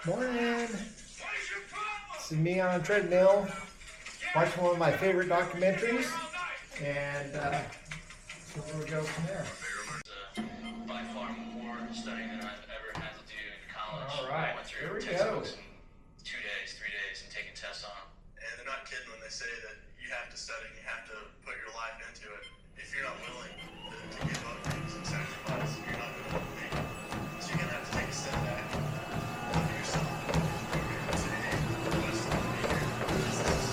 Morning. This is me on a treadmill, watching one of my favorite documentaries, and so we'll go from there. By far more studying than I've ever had to do in college. All right, I went through here we textbooks go. in 2 days, 3 days, and taking tests on them. And they're not kidding when they say that you have to study, you have to put your life into it. If you're not willing to give up things and sacrifice, you're not going to make it. So you're going to have to take a step back, look at yourself, and say, hey, I still want to be here. This is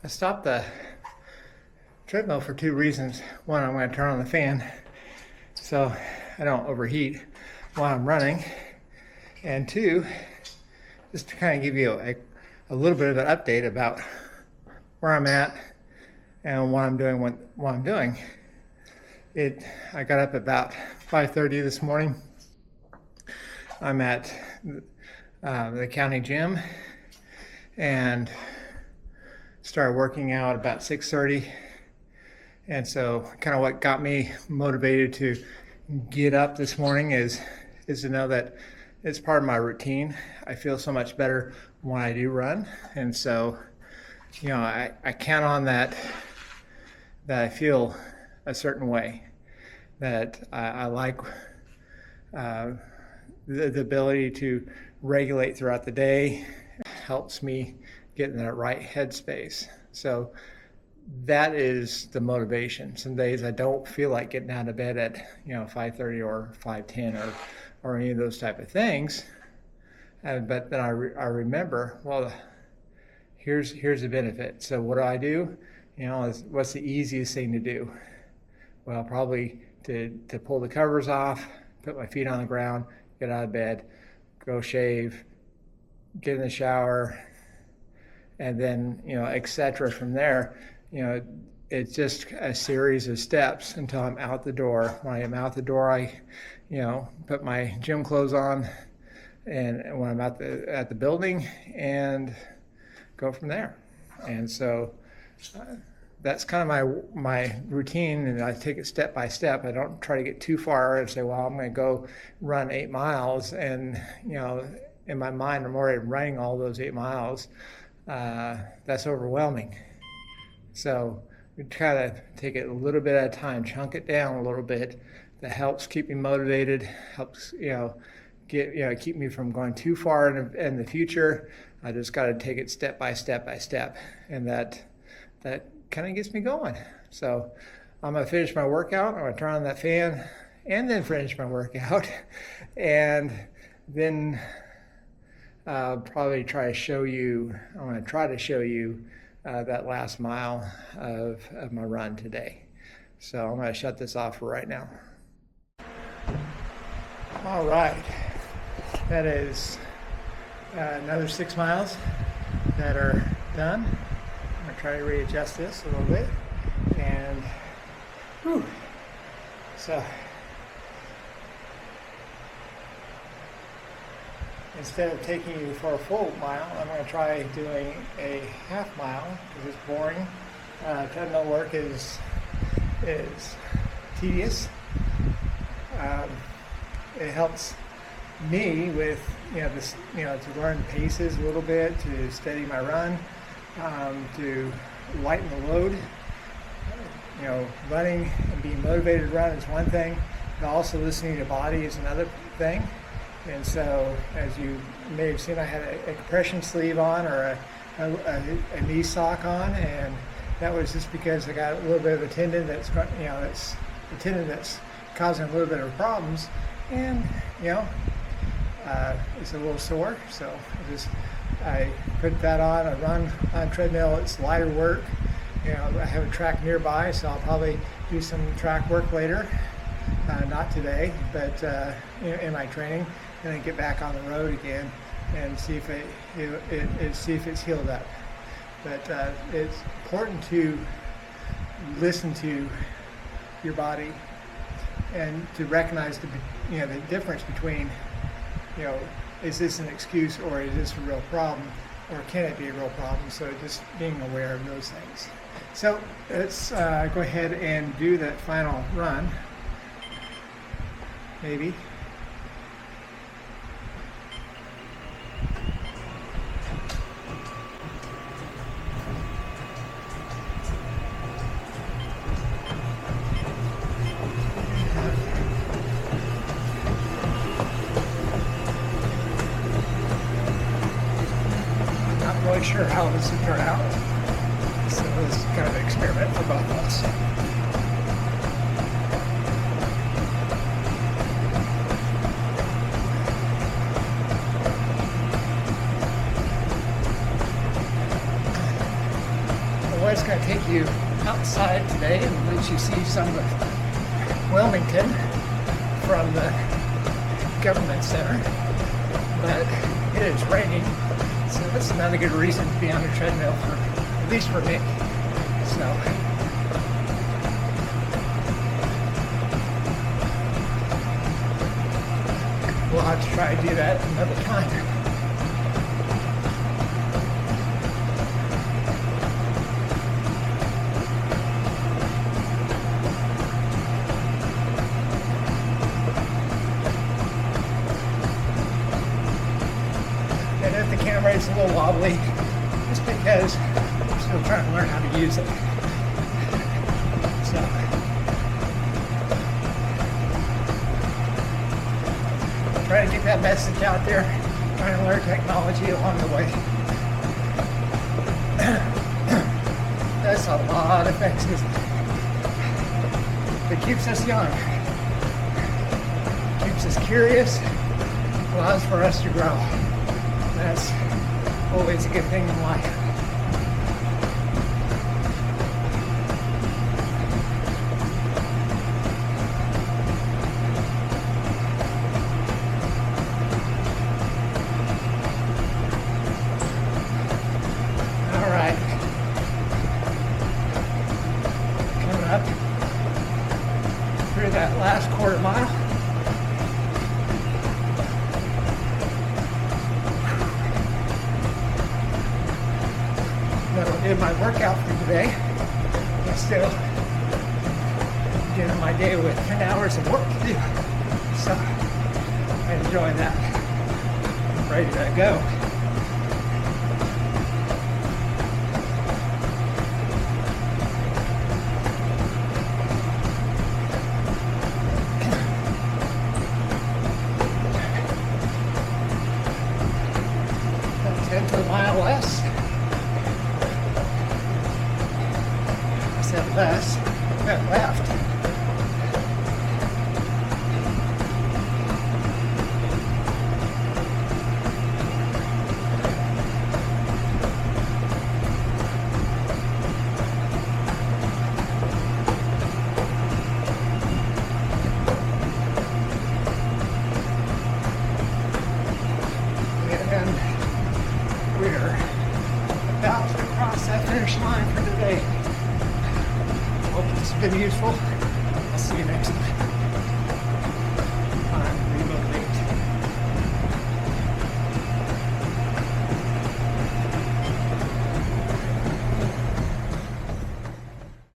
I stopped the treadmill for two reasons. One, I'm going to turn on the fan so I don't overheat while I'm running. And two, just to kind of give you a little bit of an update about where I'm at and what I'm doing. What I'm doing. I got up about 5:30 this morning. I'm at the county gym and started working out about 6:30. And so kind of what got me motivated to get up this morning is to know that it's part of my routine. I feel so much better when I do run. And so, I count on that I feel a certain way, that I like the ability to regulate throughout the day. Helps me get in that right headspace. So that is the motivation. Some days I don't feel like getting out of bed at 5:30 or 5:10 or any of those type of things. But then I remember, well, here's the benefit. So what do? What's the easiest thing to do? Well, probably to pull the covers off, put my feet on the ground, get out of bed, go shave, get in the shower, and then, etc. From there, it's just a series of steps until I'm out the door. When I am out the door, I, put my gym clothes on, and when I'm at the building, and go from there. And so that's kind of my routine, and I take it step by step. I don't try to get too far and say, well, I'm going to go run 8 miles, and in my mind I'm already running all those 8 miles. That's overwhelming. So we try to take it a little bit at a time, chunk it down a little bit. That helps keep me motivated, helps keep me from going too far in the future. I just got to take it step by step by step, and that kind of gets me going. So I'm gonna finish my workout. I'm gonna turn on that fan and then finish my workout, and then probably try to show you. I'm gonna try to show you that last mile of my run today. So I'm gonna shut this off for right now. All right, that is another 6 miles that are done. I'm gonna try to readjust this a little bit, and so instead of taking you for a full mile, I'm going to try doing a half mile because it's boring. Treadmill work is tedious. It helps me with to learn paces a little bit, to steady my run, to lighten the load. Running and being motivated to run is one thing, but also listening to your body is another thing. And so, as you may have seen, I had a compression sleeve on, or a knee sock on, and that was just because I got a little bit of a tendon that's a tendon that's causing a little bit of problems, and it's a little sore. So I put that on. I run on treadmill. It's lighter work. I have a track nearby, so I'll probably do some track work later. Not today, but in my training, and then get back on the road again and see if it's healed up. But it's important to listen to your body and to recognize the difference between is this an excuse, or is this a real problem, or can it be a real problem? So just being aware of those things. So let's go ahead and do that final run. Maybe. Not really sure how this will turn out. So this is kind of an experiment for both of us. was going to take you outside today and let you see some of Wilmington from the government center, but it is raining, so that's another good reason to be on a treadmill, at least for me. So we'll have to try to do that another time. And if the camera is a little wobbly, it's because I'm still trying to learn how to use it. So trying to get that message out there, trying to learn technology along the way. That's a lot of things. It keeps us young, keeps us curious, allows for us to grow. That's always a good thing in life. All right. Coming up through that last quarter mile. That'll do my workout for today. I'm still beginning my day with 10 hours of work to do. So I'm enjoying that. I'm ready to go. About 10 to a mile less. Less that left. And we're about to cross that finish line for today. Hope this has been useful. I'll see you next time.